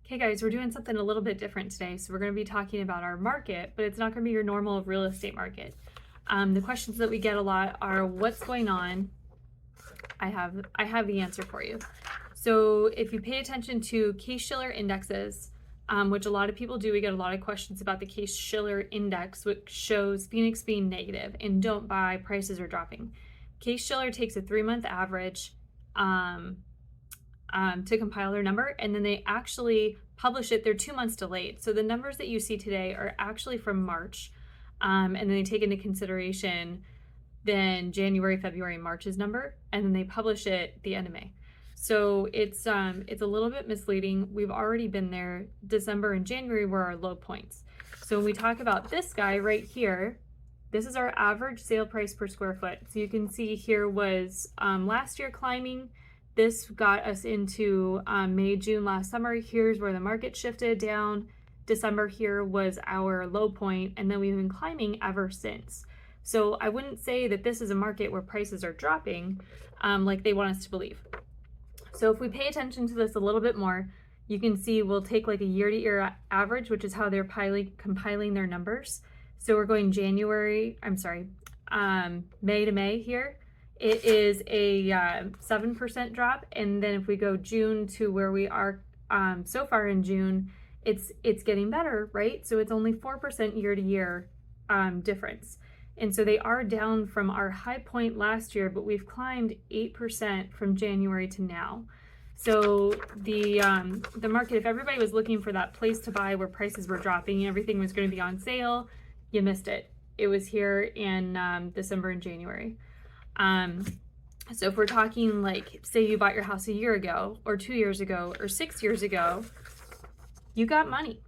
Okay guys, we're doing something a little bit different today. So we're going to be talking about our market, but it's not going to be your normal real estate market. The questions that we get a lot are what's going on. I have the answer for you. So if you pay attention to Case-Shiller indexes, which a lot of people do, we get a lot of questions about the Case-Shiller index, which shows Phoenix being negative and don't buy, prices are dropping. Case-Shiller takes a 3-month average to compile their number, and then they actually publish it. They're 2 months delayed. So the numbers that you see today are actually from March, and then they take into consideration then January, February, March's number, and then they publish it at the end of May. So it's a little bit misleading. We've already been there. December and January were our low points. So when we talk about this guy right here, this is our average sale price per square foot. So you can see here was last year climbing. This got us into May, June last summer. Here's where the market shifted down. December here was our low point, and then we've been climbing ever since. So I wouldn't say that this is a market where prices are dropping like they want us to believe. So if we pay attention to this a little bit more, you can see we'll take like a year-to-year average, which is how they're compiling their numbers. So we're going May to May here. It is a 7% drop, and then if we go June to where we are so far in June, it's getting better, right? So it's only 4% year-to-year difference. And so they are down from our high point last year, but we've climbed 8% from January to now. So the market, if everybody was looking for that place to buy where prices were dropping and everything was going to be on sale, you missed it. It was here in December and January. So if we're talking like, say you bought your house a year ago or 2 years ago or 6 years ago, you got money.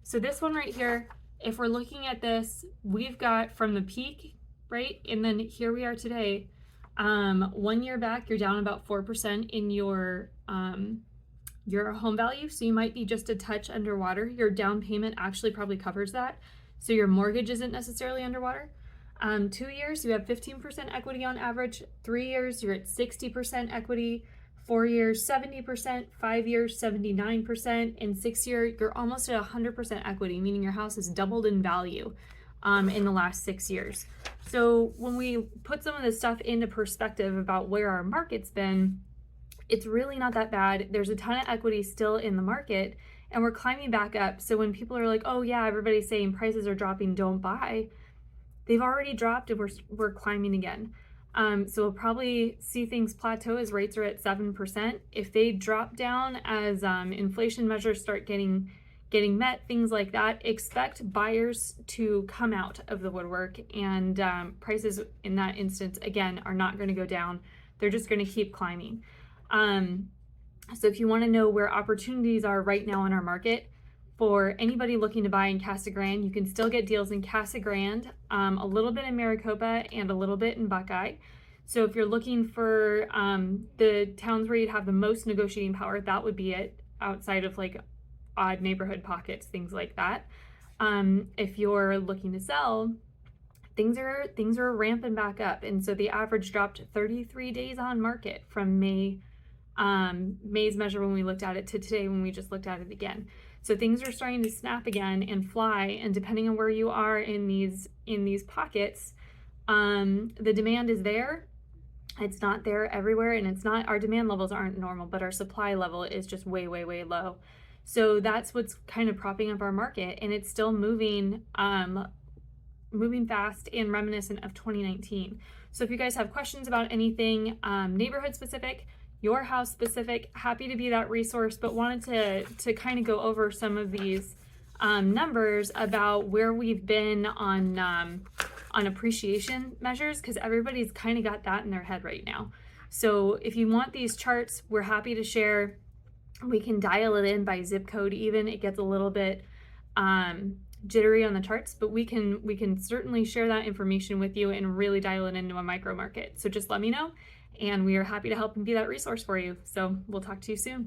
So this one right here, if we're looking at this, we've got from the peak, right? And then here we are today. 1 year back, you're down about 4% in your home value. So you might be just a touch underwater. Your down payment actually probably covers that. So your mortgage isn't necessarily underwater. 2 years, you have 15% equity on average. 3 years, you're at 60% equity. 4 years, 70%, 5 years, 79%, and 6 year, you're almost at 100% equity, meaning your house has doubled in value in the last 6 years. So when we put some of this stuff into perspective about where our market's been, it's really not that bad. There's a ton of equity still in the market, and we're climbing back up. So when people are like, oh yeah, everybody's saying prices are dropping, don't buy, they've already dropped and we're climbing again. So we'll probably see things plateau as rates are at 7%. If they drop down as inflation measures start getting met, things like that, expect buyers to come out of the woodwork, and prices in that instance, again, are not going to go down. They're just going to keep climbing. So if you want to know where opportunities are right now in our market, for anybody looking to buy in Casa Grande, you can still get deals in Casa Grande, a little bit in Maricopa, and a little bit in Buckeye. So if you're looking for the towns where you'd have the most negotiating power, that would be it, outside of like odd neighborhood pockets, things like that. If you're looking to sell, things are ramping back up. And so the average dropped 33 days on market from May's measure when we looked at it to today when we just looked at it again. So things are starting to snap again and fly, and depending on where you are in these pockets, the demand is there. It's not there everywhere, and it's not, our demand levels aren't normal, but our supply level is just way, way, way low. So that's what's kind of propping up our market, and it's still moving fast and reminiscent of 2019. So if you guys have questions about anything neighborhood specific, your house specific, happy to be that resource, but wanted to kind of go over some of these numbers about where we've been on appreciation measures, because everybody's kind of got that in their head right now. So if you want these charts, we're happy to share. We can dial it in by zip code even. It gets a little bit jittery on the charts, but we can certainly share that information with you and really dial it into a micro market. So just let me know, and we are happy to help and be that resource for you. So we'll talk to you soon.